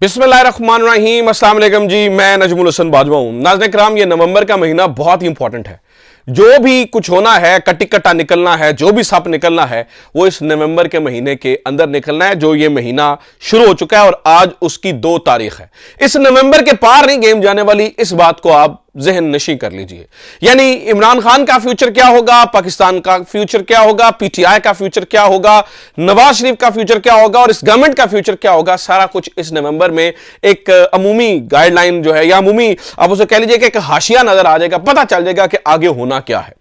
बिस्मिल्लाहिर्रहमानिर्रहीम, अस्सलाम वालेकुम जी। मैं नजमुल हसन बाजवा हूं। नाज़रीन किराम, ये नवंबर का महीना बहुत ही इंपॉर्टेंट है। जो भी कुछ होना है, कटी कट्टा निकलना है, जो भी सप निकलना है, वो इस नवंबर के महीने के अंदर निकलना है। जो ये महीना शुरू हो चुका है और आज उसकी 2 तारीख है। इस नवंबर के पार नहीं गेम जाने वाली, इस बात को आप जहन नशी कर लीजिए। यानी इमरान खान का फ्यूचर क्या होगा, पाकिस्तान का फ्यूचर क्या होगा, पीटीआई का फ्यूचर क्या होगा, नवाज शरीफ का फ्यूचर क्या होगा और इस गवर्नमेंट का फ्यूचर क्या होगा, सारा कुछ इस नवंबर में एक अमूमी गाइडलाइन जो है या अमूमी आप उसे कह लीजिए कि एक हाशिया नजर आ जाएगा, पता चल जाएगा कि आगे होना क्या है।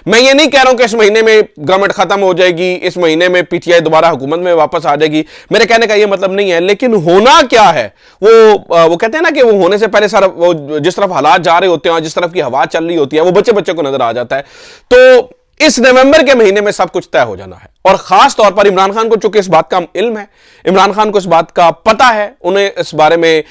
मैं ये नहीं कह रहा हूं कि इस महीने में गवर्नमेंट खत्म हो जाएगी, इस महीने में पीटीआई दोबारा हुकूमत में वापस आ जाएगी, मेरे कहने का ये मतलब नहीं है। लेकिन होना क्या है, वो कहते हैं ना कि वो होने से पहले सारा वो जिस तरफ हालात जा रहे होते हैं, जिस तरफ की हवा चल रही होती है, वो बच्चे बच्चे को नजर आ जाता है। तो इस नवंबर के महीने में सब कुछ तय हो जाना है। और खास तौर पर इमरान खान को चूंकि इस बात का इल्म है, इमरान खान को इस बात का पता है, उन्हें इस बारे में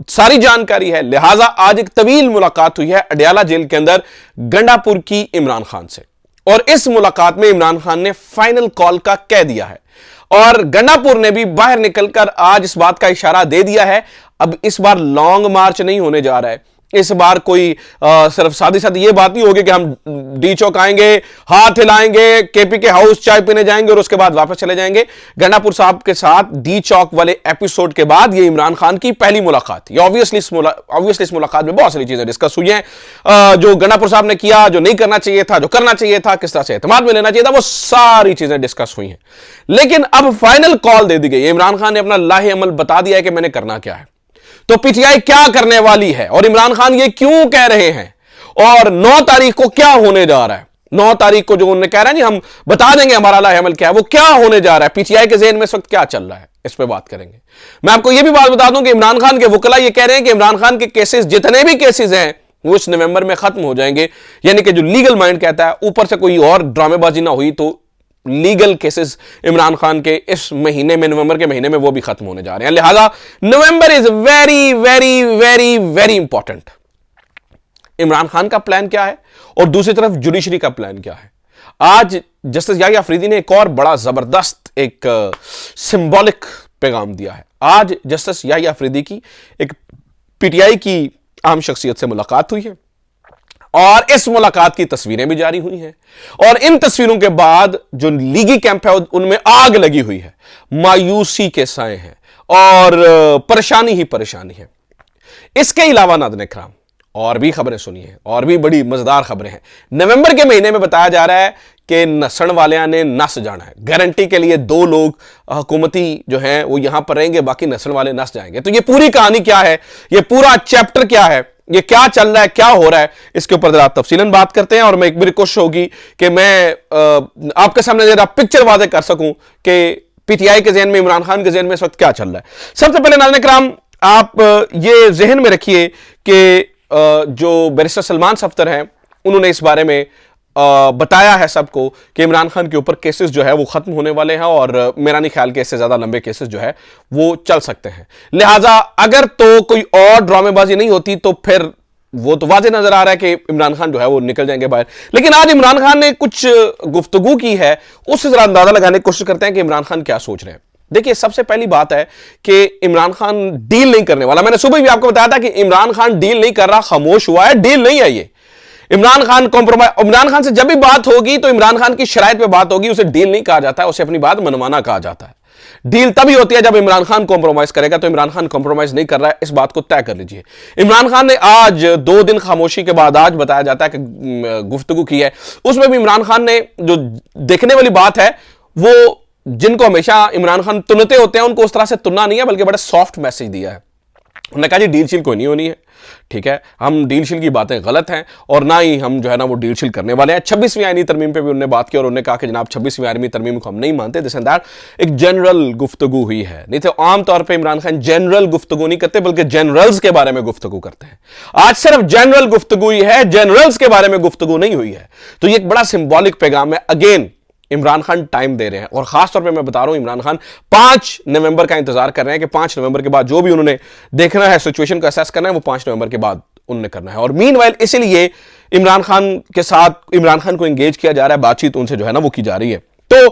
सारी जानकारी है, लिहाजा आज एक तवील मुलाकात हुई है अडयाला जेल के अंदर गंडापुर की इमरान खान से। और इस मुलाकात में इमरान खान ने फाइनल कॉल का कह दिया है और गंडापुर ने भी बाहर निकलकर आज इस बात का इशारा दे दिया है। अब इस बार लॉन्ग मार्च नहीं होने जा रहा है। इस बार कोई सिर्फ सादी सादी ये बात नहीं होगी कि हम डी चौक आएंगे, हाथ हिलाएंगे, केपी के हाउस चाय पीने जाएंगे और उसके बाद वापस चले जाएंगे। गंडापुर साहब के साथ डी चौक वाले एपिसोड के बाद ये इमरान खान की पहली मुलाकात थी। ऑब्वियसली इस मुलाकात में बहुत सारी चीजें डिस्कस हुई हैं, जो गंडापुर साहब ने किया, जो नहीं करना चाहिए था, जो करना चाहिए था, किस तरह से एतमाद में लेना चाहिए था, वो सारी चीजें डिस्कस हुई हैं। लेकिन अब फाइनल कॉल दे दी गई। इमरान खान ने अपना लाहे अमल बता दिया है कि मैंने करना क्या है। तो पीटीआई क्या करने वाली है और इमरान खान ये क्यों कह रहे हैं और 9 तारीख को क्या होने जा रहा है। 9 तारीख को जो उन्होंने कह रहे हैं, हम बता देंगे हमारा लाहे अमल क्या है, वो क्या होने जा रहा है, पीटीआई के ज़हन में इस वक्त क्या चल रहा है, इस पे बात करेंगे। मैं आपको ये भी बात बता दूं कि इमरान खान के वकला ये कह रहे हैं कि इमरान खान के केसेस, जितने भी केसेस हैं, वो इस नवंबर में खत्म हो जाएंगे। यानी कि जो लीगल माइंड कहता है, ऊपर से कोई और ड्रामेबाजी ना हुई तो लीगल केसेस इमरान खान के इस महीने में, नवंबर के महीने में, वो भी खत्म होने जा रहे हैं। लिहाजा November is very very very very important. Imran Khan का प्लान क्या है और दूसरी तरफ जुडिशरी का प्लान क्या है। आज जस्टिस याहिया अफरीदी ने एक और बड़ा जबरदस्त एक सिंबॉलिक पैगाम दिया है। आज जस्टिस याहिया अफरीदी की एक पीटीआई की अहम शख्सियत से मुलाकात हुई है और इस मुलाकात की तस्वीरें भी जारी हुई हैं और इन तस्वीरों के बाद जो लीगी कैंप है उनमें आग लगी हुई है, मायूसी के साए हैं और परेशानी ही परेशानी है। इसके अलावा नाज़रीन इकराम और भी खबरें सुनिए, और भी बड़ी मजेदार खबरें हैं। नवंबर के महीने में बताया जा रहा है कि नसण वालियां ने नस जाना है। गारंटी के लिए 2 लोग हुकूमती जो हैं वो यहां पर रहेंगे, बाकी नसण वाले नस जाएंगे। तो ये पूरी कहानी क्या है, ये पूरा चैप्टर क्या है, ये क्या चल रहा है, क्या हो रहा है, इसके ऊपर जरा तफसीलन बात करते हैं। और मैं एक मेरी कोशिश होगी कि मैं आपके सामने जरा पिक्चर वाज़ेह कर सकूं कि पीटीआई के ज़हन में, इमरान खान के ज़हन में इस वक्त क्या चल रहा है। सबसे पहले नाज़रीन इकराम, आप ये जहन में रखिए कि जो बैरिस्टर सलमान सफ्दर हैं, उन्होंने इस बारे में बताया है सबको कि इमरान खान के ऊपर केसेस जो है वो खत्म होने वाले हैं और मेरा नहीं ख्याल कि इससे ज्यादा लंबे केसेस जो है वो चल सकते हैं। लिहाजा अगर तो कोई और ड्रामेबाजी नहीं होती तो फिर वो तो वाज़ेह नजर आ रहा है कि इमरान खान जो है वो निकल जाएंगे बाहर। लेकिन आज इमरान खान ने कुछ गुफ्तगू की है, उससे जरा अंदाजा लगाने की कोशिश करते हैं कि इमरान खान क्या सोच रहे हैं। देखिए, सबसे पहली बात है कि इमरान खान डील नहीं करने वाला। मैंने सुबह भी आपको बताया था कि इमरान खान डील नहीं कर रहा, खामोश हुआ है, डील नहीं है ये। इमरान खान कॉम्प्रोमाइज, इमरान खान से जब भी बात होगी तो इमरान खान की शराइत पे बात होगी, उसे डील नहीं कहा जाता है, उसे अपनी बात मनवाना कहा जाता है। डील तभी होती है जब इमरान खान कॉम्प्रोमाइज करेगा, तो इमरान खान कॉम्प्रोमाइज नहीं कर रहा है, इस बात को तय कर लीजिए। इमरान खान ने आज 2 दिन खामोशी के बाद आज बताया जाता है कि गुफ्तगू की है, उसमें भी इमरान खान ने जो देखने वाली बात है, वो जिनको हमेशा इमरान खान तुनते होते हैं उनको उस तरह से तुनना नहीं है, बल्कि बड़ा सॉफ्ट मैसेज दिया है। उन्होंने कहा जी डील शील कोई नहीं होनी है, ठीक है, हम डील शील की बातें गलत हैं और ना ही हम जो है ना वो डील शील करने वाले हैं। 26वीं आईनी तरमीम पे भी उन्होंने बात की और उन्होंने कहा कि जनाब 26वीं आईनी तरमीम को हम नहीं मानते। दिस एंड दैट एक जनरल गुफ्तगू हुई है। नहीं तो आमतौर पर इमरान खान जनरल गुफ्तगू नहीं करते, बल्कि जनरल्स के बारे में गुफ्तगू करते हैं। आज सिर्फ जनरल गुफ्तगू हुई है, जनरल्स के बारे में गुफ्तगू नहीं हुई है। तो ये एक बड़ा सिंबॉलिक पैगाम है। अगेन इमरान खान टाइम दे रहे हैं और खासतौर पे मैं बता रहा हूं, इमरान खान 5 नवंबर का इंतजार कर रहे हैं कि 5 नवंबर के बाद जो भी उन्होंने देखना है, सिचुएशन को असेस करना है, वो 5 नवंबर के बाद उन्होंने करना है। और मीनवाइल इसीलिए इमरान खान के साथ इमरान खान को एंगेज किया जा रहा है, बातचीत उनसे जो है ना वो की जा रही है। तो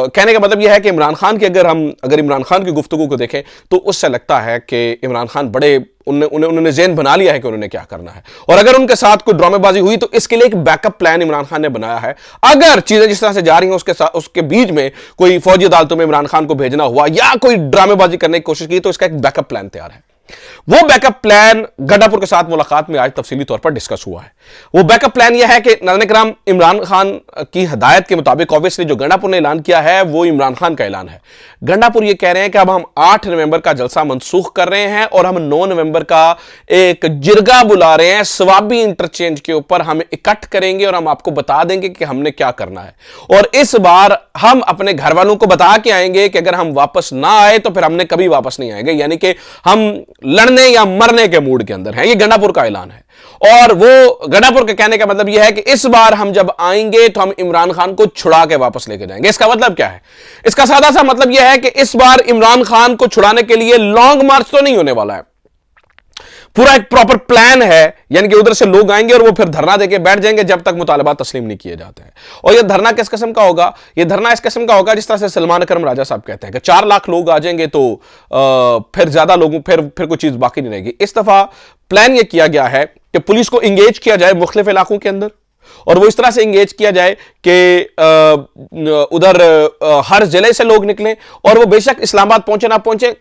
कहने का मतलब यह है कि इमरान खान की अगर इमरान खान की गुफ्तगू को देखें तो उससे लगता है कि इमरान खान बड़े उन्होंने ज़हन बना लिया है कि उन्होंने क्या करना है, और अगर उनके साथ कोई ड्रामेबाजी हुई तो इसके लिए एक बैकअप प्लान इमरान खान ने बनाया है। अगर चीजें जिस तरह से जा रही हैं उसके बीच में कोई फौजी अदालतों में इमरान खान को भेजना हुआ या कोई ड्रामेबाजी करने की कोशिश की तो इसका एक बैकअप प्लान तैयार है। वो बैकअप प्लान गंडापुर के साथ मुलाकात में आज तफसीली तौर पर डिस्कस हुआ है। वो बैकअप प्लान यह है कि नाज़रीन-ए-किराम, इमरान खान की हदायत के मुताबिक ऑब्वियसली जो गंडापुर ने ऐलान किया है वो इमरान खान का ऐलान है। गंडापुर ये कह रहे हैं कि अब हम 8 नवंबर का जलसा मनसूख कर रहे हैं और हम 9 नवंबर का एक जिरगा बुला रहे हैं, सवाबी इंटरचेंज के ऊपर हम इकट्ठ करेंगे और हम आपको बता देंगे कि हमने क्या करना है। और इस बार हम अपने घर वालों को बता के आएंगे कि अगर हम वापस ना आए तो फिर हमने कभी वापस नहीं आएंगे, यानी कि हम लड़ने या मरने के मूड के अंदर हैं। ये गंडापुर का ऐलान है। और वो गंडापुर के कहने का मतलब यह है कि इस बार हम जब आएंगे तो हम इमरान खान को छुड़ा के वापस लेके जाएंगे। इसका मतलब क्या है? इसका सादा सा मतलब यह है कि इस बार इमरान खान को छुड़ाने के लिए लॉन्ग मार्च तो नहीं होने वाला है, पूरा एक प्रॉपर प्लान है, यानी कि उधर से लोग आएंगे और वो फिर धरना देके बैठ जाएंगे जब तक मुतालबात तस्लीम नहीं किए जाते हैं। और ये धरना किस किस्म का होगा? ये धरना इस किस्म का होगा जिस तरह से सलमान अकरम राजा साहब कहते हैं कि 4 लाख लोग आ जाएंगे तो फिर ज्यादा लोगों फिर कोई चीज बाकी नहीं रहेगी। इस दफा प्लान ये किया गया है कि पुलिस को इंगेज किया जाए मुख्तलिफ इलाकों के अंदर, और वो इस तरह से इंगेज किया जाए कि उधर हर जिले से लोग निकलें, और वो बेशक इस्लामाबाद पहुंचे ना पहुंचे,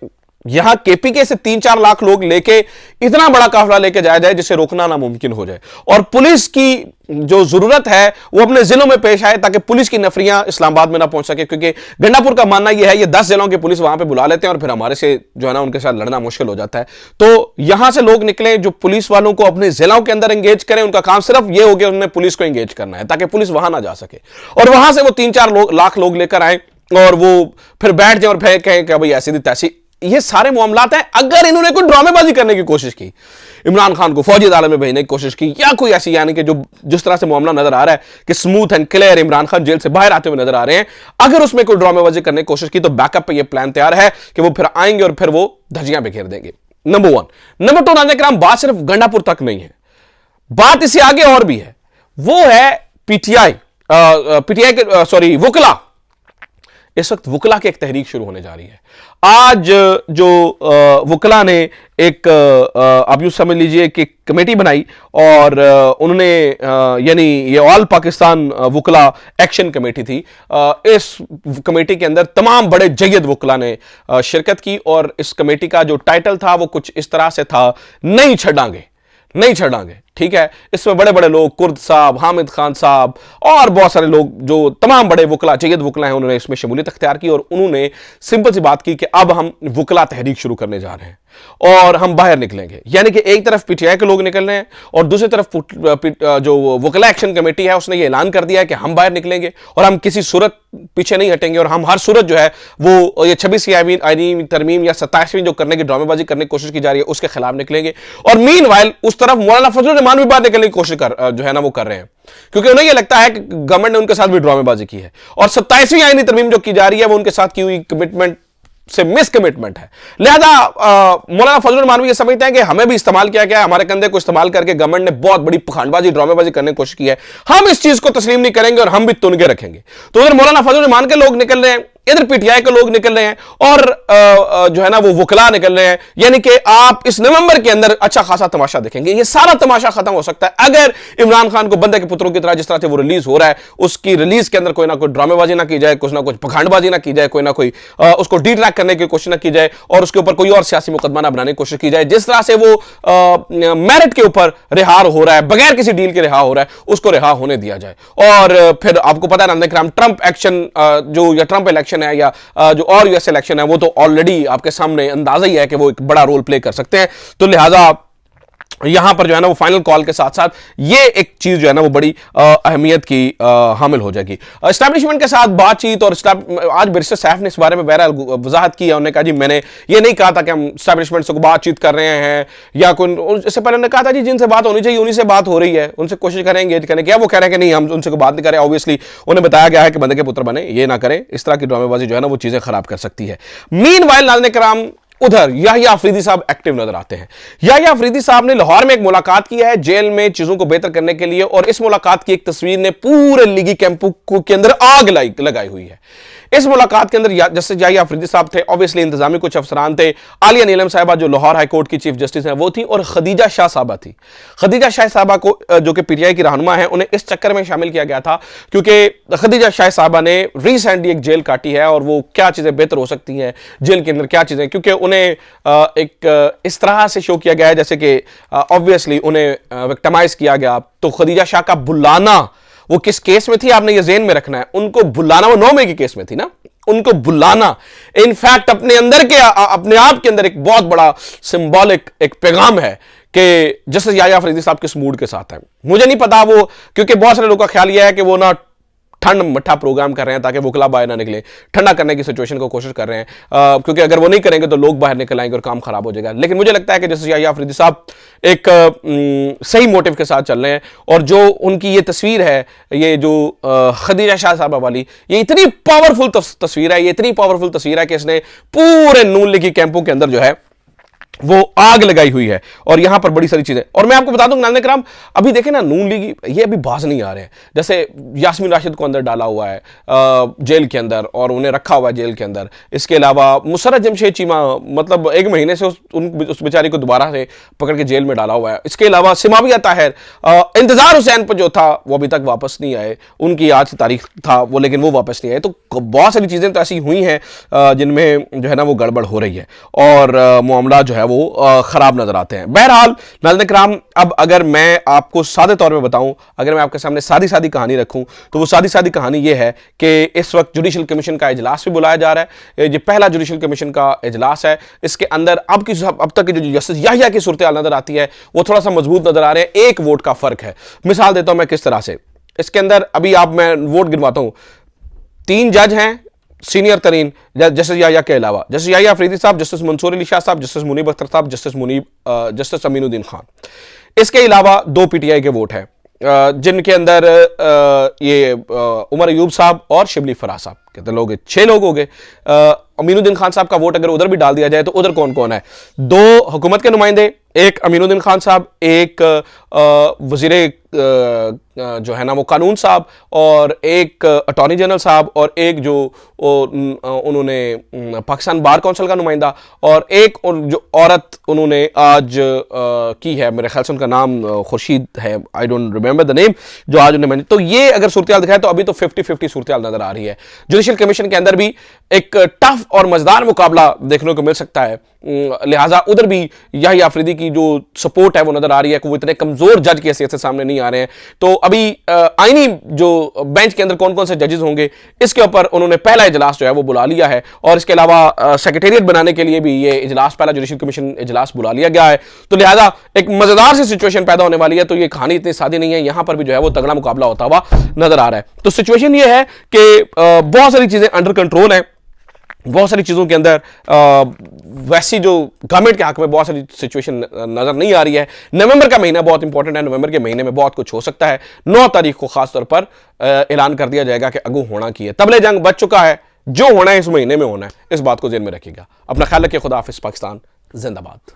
यहां केपीके से 3-4 लाख लोग लेके इतना बड़ा काफिला लेके जाया जाए जिसे रोकना नामुमकिन हो जाए। और पुलिस की जो जरूरत है वो अपने जिलों में पेश आए ताकि पुलिस की नफरियां इस्लामाबाद में ना पहुंच सके, क्योंकि गंडापुर का मानना यह है ये 10 जिलों की पुलिस वहां पे बुला लेते हैं और फिर हमारे से जो है ना उनके साथ लड़ना मुश्किल हो जाता है। तो यहां से लोग निकले जो पुलिस वालों को अपने जिलों के अंदर एंगेज करें, उनका काम सिर्फ ये हो गया उन्होंने पुलिस को एंगेज करना है ताकि पुलिस वहां ना जा सके, और वहां से वो 3-4 लाख लोग लेकर आए और वो फिर बैठ जाए और फिर कहें कि भाई ऐसी तैसी। ये सारे मामलात हैं। अगर इन्होंने कोई ड्रामेबाजी करने की कोशिश की, इमरान खान को फौजी अदालत में भेजने की कोशिश की, या कोई ऐसी, यानी कि जो जिस तरह से मामला नजर आ रहा है कि smooth and clear Imran Khan jail से बाहर आते हुए नजर आ रहे हैं, अगर उसमें कोई ड्रामेबाजी करने की कोशिश की तो बैकअप पे ये प्लान तैयार है कि वो फिर आएंगे और फिर वो धज्जियां बिखेर देंगे। नंबर 1। नंबर 2, नाज़रीन-ए-किराम, बात सिर्फ गंडापुर तक नहीं है, बात इससे आगे और भी है। वो है पीटीआई के वुकला। इस वक्त वुकला की एक तहरीक शुरू होने जा रही है। आज जो वुकला ने एक आप यूं समझ लीजिए कि कमेटी बनाई और उन्होंने यानी ये ऑल पाकिस्तान वुकला एक्शन कमेटी थी। इस कमेटी के अंदर तमाम बड़े जय्यद वुकला ने शिरकत की और इस कमेटी का जो टाइटल था वो कुछ इस तरह से था, नहीं छड़ांगे, नहीं छड़ांगे। ठीक है, इसमें बड़े बड़े लोग, कुर्द साहब, हामिद खान साहब और बहुत सारे लोग जो तमाम बड़े वुकला, जय्यद वुकला हैं, उन्होंने इसमें शमूलियत अख्तियार की और उन्होंने सिंपल सी बात की कि अब हम वुकला तहरीक शुरू करने जा रहे हैं और हम बाहर निकलेंगे। यानी कि एक तरफ पीटीआई के लोग निकल रहे हैं और दूसरी तरफ जो वुकला एक्शन कमेटी है उसने ये ऐलान कर दिया है कि हम बाहर निकलेंगे और हम किसी सूरत पीछे नहीं हटेंगे और हम हर सूरत जो है वो ये 26वीं आईनी तरमीम या 27वीं जो करने की ड्रामेबाजी करने की कोशिश की जा रही है उसके खिलाफ निकलेंगे। और मीनवाइल उस तरफ मौलाना फजलुर रहमान भी बाहर निकलने की कोशिश जो है ना वो कर रहे हैं, क्योंकि उन्हें यह लगता है कि गवर्नमेंट ने उनके साथ भी ड्रामेबाजी की है और 27वीं आईनी तरमीम जो की जा रही है वो उनके साथ की हुई कमिटमेंट से मिस कमिटमेंट है। लिहाजा मौलाना फजलुर रहमान ये समझते हैं कि हमें भी इस्तेमाल किया गया है, हमारे कंधे को इस्तेमाल करके गवर्नमेंट ने बहुत बड़ी पखांडबाजी, ड्रामेबाजी करने की कोशिश की है, हम इस चीज को तस्लीम नहीं करेंगे और हम भी तुनगे रखेंगे। तो उधर मौलाना फजलुर रहमान के लोग निकल रहे हैं, इधर पीटीआई के लोग निकल रहे हैं और जो है ना वो वुकला निकल रहे हैं। यानी कि आप इस नवंबर के अंदर अच्छा खासा तमाशा देखेंगे। ये सारा तमाशा खत्म हो सकता है अगर इमरान खान को बंदे के पुत्रों की तरह जिस तरह से वो रिलीज हो रहा है उसकी रिलीज के अंदर कोई ना कोई ड्रामेबाजी ना की जाए, कुछ ना कुछ पखांडबाजी ना की जाए, कोई ना कोई उसको डिट्रैक करने की कोशिश ना की जाए और उसके ऊपर कोई और सियासी मुकदमा ना बनाने की कोशिश की जाए। जिस तरह से वो मेरिट के ऊपर रिहा हो रहा है, बगैर किसी डील के रिहा हो रहा है, उसको रिहा होने दिया जाए। और फिर आपको पता है नाज़रीन-ए-किराम, ट्रंप एक्शन जो या ट्रंप इलेक्शन है या जो और यूएस इलेक्शन है वो तो ऑलरेडी आपके सामने अंदाजा ही है कि वो एक बड़ा रोल प्ले कर सकते हैं। तो लिहाजा यहां पर जो है ना वो फाइनल कॉल के साथ साथ ये एक चीज जो है ना वो बड़ी अहमियत की हामिल हो जाएगी। एस्टैब्लिशमेंट के साथ बातचीत और आज बैरिस्टर सैफ ने इस बारे में बहरहाल वजाहत की है। उन्होंने कहा जी मैंने ये नहीं कहा था कि हम एस्टैब्लिशमेंट से बातचीत कर रहे हैं या कोई, इससे पहले उन्होंने कहा था जी जिनसे बात होनी चाहिए उन्हीं से बात हो रही है, उनसे कोशिश करें एंगेज करने की। वो कह रहे हैं कि नहीं हम उनसे कोई बात नहीं करें। ऑब्वियसली उन्हें बताया गया है कि बंदे के पुत्र बने, ये ना करें, इस तरह की ड्रामेबाजी जो है ना वो चीजें खराब कर सकती है। मीनवाइल नाज़रीन-ए-किराम उधर याहिया अफरीदी साहब एक्टिव नजर आते हैं। याहिया अफरीदी साहब ने लाहौर में एक मुलाकात की है जेल में चीजों को बेहतर करने के लिए, और इस मुलाकात की एक तस्वीर ने पूरे लीगी कैंपों के अंदर आग लगाई हुई है। इस मुलाकात के अंदर जैसे याहिया अफरीदी साहब थे, ऑब्वियसली इंतजामी कुछ अफसरान थे, आलिया नीलम साहिबा जो लाहौर हाई कोर्ट की चीफ जस्टिस हैं वो थी, और खदीजा शाह साहबा थी। खदीजा शाह साहबा को जो कि पीटीआई की रहनुमा है, उन्हें इस चक्कर में शामिल किया गया था क्योंकि खदीजा शाह साहबा ने रिसेंटली एक जेल काटी है, और वो क्या चीजें बेहतर हो सकती हैं जेल के अंदर, क्या चीजें, क्योंकि उन्हें एक इस तरह से शो किया गया है जैसे कि ऑब्वियसली उन्हें विक्टिमाइज किया गया। तो खदीजा शाह का बुलाना, वो किस केस में थी आपने ये ज़हन में रखना है, उनको बुलाना, वो 9 मई के केस में थी ना, उनको बुलाना इनफैक्ट अपने अंदर के अपने आप के अंदर एक बहुत बड़ा सिंबॉलिक एक पैगाम है कि जस्टिस याहिया अफरीदी साहब किस मूड के साथ है। मुझे नहीं पता वो, क्योंकि बहुत सारे लोगों का ख्याल यह है कि वो ना ठंड मट्ठा प्रोग्राम कर रहे हैं ताकि वकला बाहर ना निकले, ठंडा करने की सिचुएशन को कोशिश कर रहे हैं, क्योंकि अगर वो नहीं करेंगे तो लोग बाहर निकल आएंगे और काम खराब हो जाएगा। लेकिन मुझे लगता है कि जैसे याहिया अफरीदी साहब एक सही मोटिव के साथ चल रहे हैं, और जो उनकी ये तस्वीर है, ये जो खदीजा शाह साहबा वाली, ये इतनी पावरफुल तस्वीर है, ये इतनी पावरफुल तस्वीर है कि इसने पूरे नून लीगी कैंपों के अंदर जो है वो आग लगाई हुई है। और यहां पर बड़ी सारी चीजें, और मैं आपको बता दूं नाज़रीन किराम, अभी देखें ना नून लीग ये अभी बाज नहीं आ रहे हैं। जैसे यास्मीन राशिद को अंदर डाला हुआ है जेल के अंदर, और उन्हें रखा हुआ है जेल के अंदर। इसके अलावा मुसर्रत जमशेद चीमा, मतलब 1 महीने से उस बेचारी को दोबारा से पकड़ के जेल में डाला हुआ है। इसके अलावा सिमाविया ताहिर, इंतजार हुसैन पर जो था वो अभी तक वापस नहीं आए, उनकी आज की तारीख था वो, लेकिन वो वापस नहीं आए। तो बहुत सारी चीजें तो ऐसी हुई हैं जिनमें जो है ना वो गड़बड़ हो रही है, और मामला जो है वो खराब नजर आते हैं। बहरहाल नाज़रीन किराम, अब अगर मैं आपको सादे तौर पे बताऊं, अगर मैं आपके सामने सादी सादी कहानी रखूं, तो वो सादी सादी कहानी ये है कि इस वक्त जुडिशल कमीशन का इजलास भी बुलाया जा रहा है। ये पहला जुडिशल कमीशन का इजलास है। इसके अंदर अब तक की जो जस्टिस याहिया की सूरत हाल नजर आती है वो थोड़ा सा मजबूत नजर आ रहे हैं। 1 वोट का फर्क है। मिसाल देता हूं मैं किस तरह से, इसके अंदर अभी मैं वोट गिनवाता हूं। 3 जज हैं सीनियर तरीन जस्टिस याहिया के अलावा, जस्टिस याहिया अफरीदी साहब, जस्टिस मंसूर अली शाह साहब, जस्टिस मुनीब अख्तर साहब, जस्टिस अमीनुद्दीन खान। इसके अलावा 2 पीटीआई के वोट हैं, जिनके अंदर ये उमर अयूब साहब और शिबली फराज साहब, कितने लोग, 6 लोग हो गए। अमीनुद्दीन खान साहब का वोट अगर उधर भी डाल दिया जाए तो उधर कौन कौन है? 2 हुकूमत के नुमाइंदे, एक अमीनुद्दीन खान साहब, एक वजीर जो है ना वो कानून साहब, और एक अटॉर्नी जनरल साहब, और एक जो उन्होंने पाकिस्तान बार काउंसिल का नुमाइंदा, और एक जो औरत उन्होंने आज की है, मेरे ख्याल से उनका नाम खुर्शीद है, I don't remember the name, जो आज उन्हें। तो ये अगर सूरत हाल दिखाए तो अभी तो 50-50 सूरत हाल नजर आ रही है। जुडिशल कमीशन के अंदर भी एक टफ और मजेदार मुकाबला देखने को मिल सकता है, लिहाजा उधर भी याहिया अफरीदी की जो सपोर्ट है वो नजर आ रही है कि वो इतने कमजोर जज की हैसियत से सामने नहीं आ रहे हैं। तो अभी आईनी जो बेंच के अंदर कौन कौन से जजेस होंगे इसके ऊपर उन्होंने पहला इजलास जो है वो बुला लिया है, और इसके अलावा सेक्रेटेरिएट बनाने के लिए भी ये इजलास, पहला जुडिशल कमीशन इजलास बुला लिया गया है। तो लिहाजा एक मजेदार सी सिचुएशन पैदा होने वाली है। तो ये कहानी इतनी सादी नहीं है, यहां पर भी जो है वो तगड़ा मुकाबला होता हुआ नजर आ रहा है। तो सिचुएशन ये है कि बहुत सारी चीजें अंडर कंट्रोल है, बहुत सारी चीज़ों के अंदर वैसी जो गवर्नमेंट के हक में बहुत सारी सिचुएशन नज़र नहीं आ रही है। नवंबर का महीना बहुत इंपॉर्टेंट है, नवंबर के महीने में बहुत कुछ हो सकता है। 9 तारीख को खास तौर पर ऐलान कर दिया जाएगा कि अगू होना की है, तबले जंग बच चुका है, जो होना है इस महीने में होना है, इस बात को ज़हन में रखिएगा। अपना ख्याल रखिए, खुदा हाफिज़, पाकिस्तान जिंदाबाद।